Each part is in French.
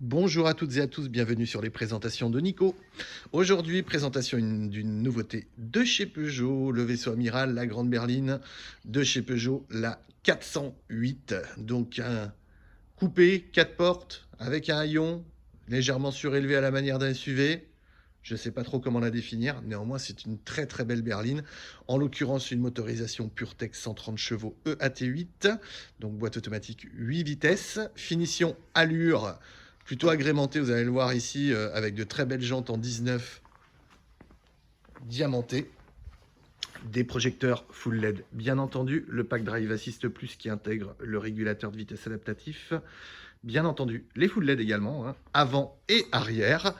Bonjour à toutes et à tous, bienvenue sur les présentations de Nico. Aujourd'hui, présentation d'une nouveauté de chez Peugeot, le vaisseau amiral, la grande berline, de chez Peugeot, la 408. Donc un coupé, 4 portes, avec un haillon, légèrement surélevé à la manière d'un SUV. Je ne sais pas trop comment la définir, néanmoins c'est une très très belle berline. En l'occurrence une motorisation PureTech 130 chevaux EAT8, donc boîte automatique 8 vitesses, finition allure plutôt agrémentée, vous allez le voir ici, avec de très belles jantes en 19 diamantées, des projecteurs full LED bien entendu, le pack Drive Assist Plus qui intègre le régulateur de vitesse adaptatif, bien entendu les full LED également, hein, avant et arrière.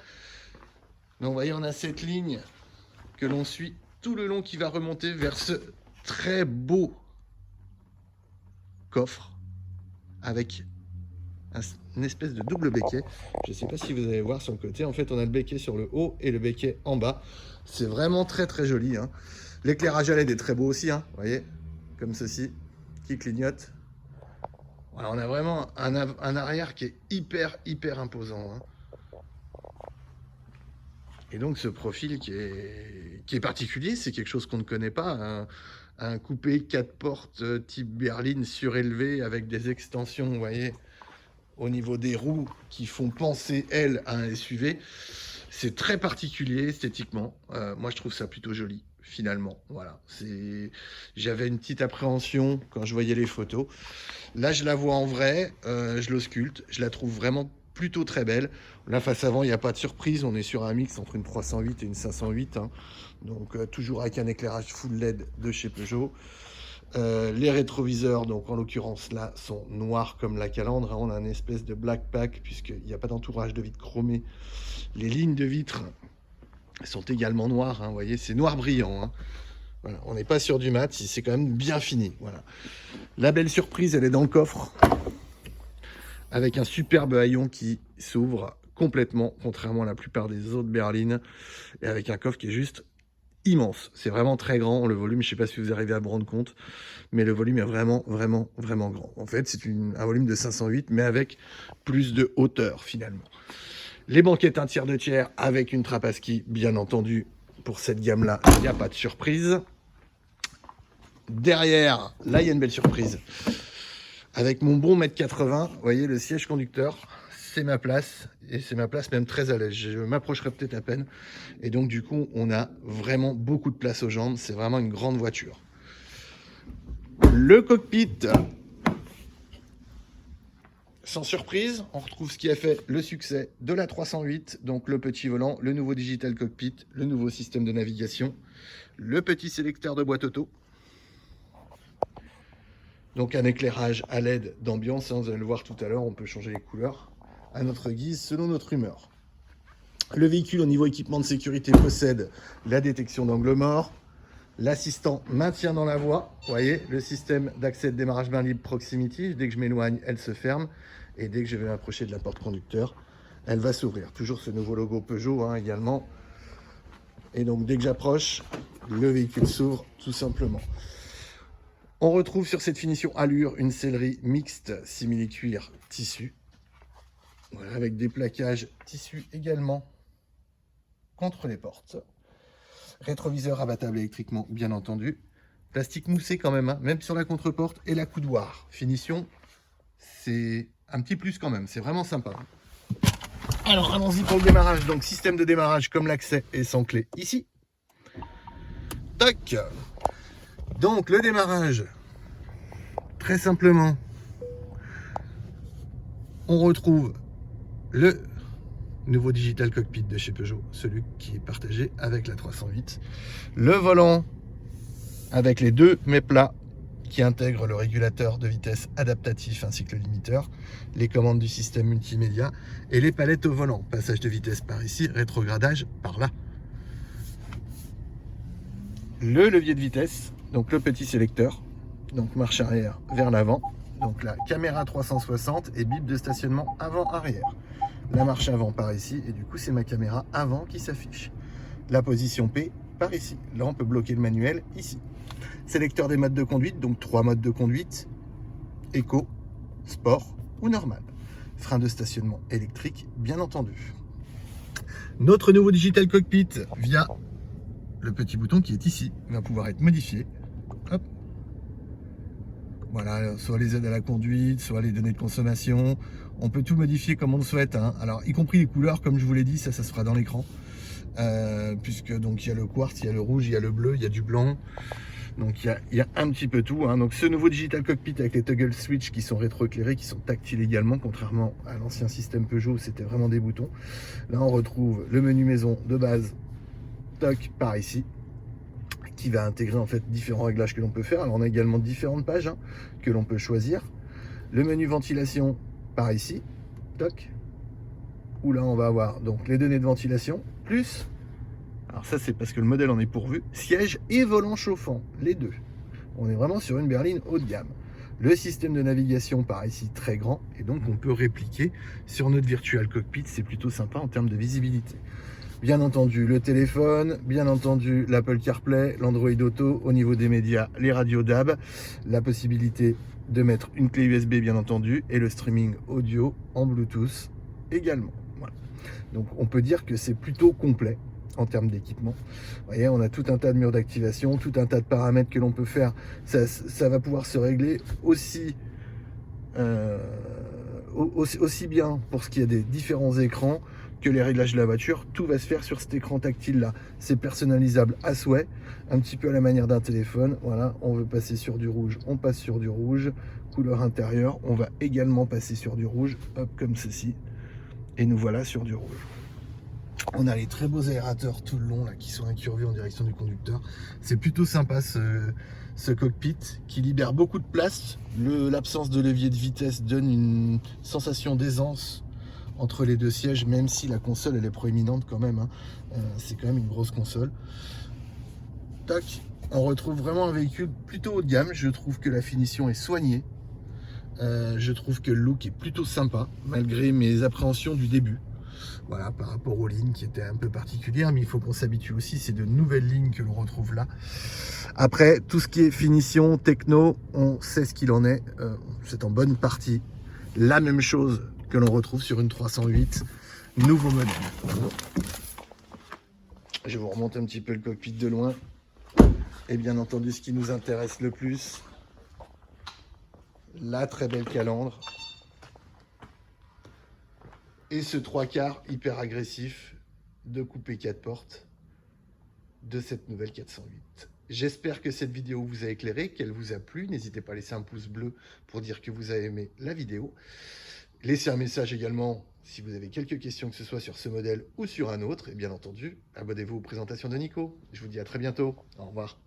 Donc vous voyez, on a cette ligne que l'on suit tout le long qui va remonter vers ce très beau coffre avec une espèce de double béquet. Je ne sais pas si vous allez voir sur le côté. En fait, on a le béquet sur le haut et le béquet en bas. C'est vraiment très très joli, hein. L'éclairage à LED est très beau aussi, hein, vous voyez, comme ceci, qui clignote. Voilà, on a vraiment un arrière qui est hyper imposant, hein. Et donc ce profil qui est particulier, c'est quelque chose qu'on ne connaît pas, un coupé 4 portes type berline surélevé avec des extensions, vous voyez, au niveau des roues qui font penser, elles, à un SUV. C'est très particulier esthétiquement. Moi, je trouve ça plutôt joli, finalement. Voilà. J'avais une petite appréhension quand je voyais les photos. Là, je la vois en vrai, je l'ausculte, je la trouve vraiment plutôt très belle. La face avant, il n'y a pas de surprise, on est sur un mix entre une 308 et une 508, hein. Donc toujours avec un éclairage full LED de chez Peugeot. Les rétroviseurs, donc en l'occurrence là, sont noirs comme la calandre, hein. On a une espèce de black pack puisqu'il n'y a pas d'entourage de vitres chromées. Les lignes de vitres sont également noires, hein. Vous voyez, c'est noir brillant, hein. Voilà, on n'est pas sur du mat, c'est quand même bien fini. Voilà. La belle surprise, elle est dans le coffre, avec un superbe haillon qui s'ouvre complètement, contrairement à la plupart des autres berlines, et avec un coffre qui est juste immense. C'est vraiment très grand, le volume, je ne sais pas si vous arrivez à vous rendre compte, mais le volume est vraiment grand. En fait, c'est un volume de 508, mais avec plus de hauteur, finalement. Les banquettes 1 tiers, 2 tiers, avec une trappe à ski, bien entendu. Pour cette gamme-là, il n'y a pas de surprise. Derrière, là, il y a une belle surprise. Avec mon bon 1m80, vous voyez, le siège conducteur, c'est ma place. Et c'est ma place même très à l'aise. Je m'approcherai peut-être à peine. Et donc, du coup, on a vraiment beaucoup de place aux jambes. C'est vraiment une grande voiture. Le cockpit, sans surprise, on retrouve ce qui a fait le succès de la 308. Donc, le petit volant, le nouveau digital cockpit, le nouveau système de navigation, le petit sélecteur de boîte auto. Donc un éclairage à LED d'ambiance, hein, vous allez le voir tout à l'heure, on peut changer les couleurs à notre guise selon notre humeur. Le véhicule au niveau équipement de sécurité possède la détection d'angle mort, l'assistant maintien dans la voie, vous voyez, le système d'accès de démarrage main libre proximity, dès que je m'éloigne, elle se ferme, et dès que je vais m'approcher de la porte conducteur, elle va s'ouvrir. Toujours ce nouveau logo Peugeot, hein, également. Et donc dès que j'approche, le véhicule s'ouvre tout simplement. On retrouve sur cette finition allure une sellerie mixte simili-cuir tissu. Voilà, avec des plaquages tissu également contre les portes. Rétroviseur abattable électriquement, bien entendu. Plastique moussé quand même, hein, même sur la contre-porte et la coudoir. Finition, c'est un petit plus quand même, c'est vraiment sympa. Alors allons-y pour le démarrage. Donc système de démarrage comme l'accès est sans clé ici. Toc. Donc le démarrage, très simplement, on retrouve le nouveau digital cockpit de chez Peugeot, celui qui est partagé avec la 308. Le volant avec les deux mets plats qui intègrent le régulateur de vitesse adaptatif ainsi que le limiteur, les commandes du système multimédia et les palettes au volant. Passage de vitesse par ici, rétrogradage par là. Le levier de vitesse, donc le petit sélecteur, donc marche arrière vers l'avant, donc la caméra 360 et bip de stationnement avant-arrière. La marche avant par ici, et du coup c'est ma caméra avant qui s'affiche. La position P par ici. Là on peut bloquer le manuel ici. Sélecteur des modes de conduite, donc 3 modes de conduite, éco, sport ou normal. frein de stationnement électrique, bien entendu. Notre nouveau Digital Cockpit, via le petit bouton qui est ici, va pouvoir être modifié. Hop. Voilà, soit les aides à la conduite, soit les données de consommation. On peut tout modifier comme on le souhaite, hein. Alors, y compris les couleurs, comme je vous l'ai dit, ça se fera dans l'écran. Puisque donc il y a le quartz, il y a le rouge, il y a le bleu, il y a du blanc. Donc il y a un petit peu tout, hein. Donc ce nouveau Digital Cockpit avec les toggle switch qui sont rétroéclairés, qui sont tactiles également, contrairement à l'ancien système Peugeot où c'était vraiment des boutons. Là on retrouve le menu maison de base, toc, par ici, qui va intégrer en fait différents réglages que l'on peut faire. Alors on a également différentes pages, hein, que l'on peut choisir. Le menu ventilation par ici, toc, où là on va avoir donc les données de ventilation, plus, alors ça c'est parce que le modèle en est pourvu, siège et volant chauffant, les deux. On est vraiment sur une berline haut de gamme. Le système de navigation par ici très grand, et donc on peut répliquer sur notre virtual cockpit, c'est plutôt sympa en termes de visibilité. Bien entendu le téléphone, bien entendu l'Apple CarPlay, l'Android Auto, au niveau des médias, les radios DAB, la possibilité de mettre une clé USB bien entendu, et le streaming audio en Bluetooth également. Voilà. Donc on peut dire que c'est plutôt complet en termes d'équipement. Vous voyez, on a tout un tas de murs d'activation, tout un tas de paramètres que l'on peut faire. Ça va pouvoir se régler aussi bien pour ce qui est des différents écrans que les réglages de la voiture. Tout va se faire sur cet écran tactile là. C'est personnalisable à souhait, un petit peu à la manière d'un téléphone. Voilà, on veut passer sur du rouge, on passe sur du rouge. Couleur intérieure, on va également passer sur du rouge, hop, comme ceci. Et nous voilà sur du rouge. On a les très beaux aérateurs tout le long là, qui sont incurvés en direction du conducteur. C'est plutôt sympa ce cockpit qui libère beaucoup de place. L'absence de levier de vitesse donne une sensation d'aisance entre les deux sièges, même si la console elle est proéminente quand même, hein. C'est quand même une grosse console. Tac, on retrouve vraiment un véhicule plutôt haut de gamme. Je trouve que la finition est soignée. Je trouve que le look est plutôt sympa, malgré mes appréhensions du début. Voilà, par rapport aux lignes qui étaient un peu particulières, mais il faut qu'on s'habitue aussi, c'est de nouvelles lignes que l'on retrouve là. Après, tout ce qui est finition, techno, on sait ce qu'il en est, c'est en bonne partie la même chose que l'on retrouve sur une 308, nouveau modèle. Je vous remonte un petit peu le cockpit de loin, et bien entendu ce qui nous intéresse le plus, la très belle calandre, et ce 3/4 hyper agressif de coupé 4 portes de cette nouvelle 408. J'espère que cette vidéo vous a éclairé, qu'elle vous a plu. N'hésitez pas à laisser un pouce bleu pour dire que vous avez aimé la vidéo. Laissez un message également si vous avez quelques questions, que ce soit sur ce modèle ou sur un autre. Et bien entendu, abonnez-vous aux présentations de Nico. Je vous dis à très bientôt. Au revoir.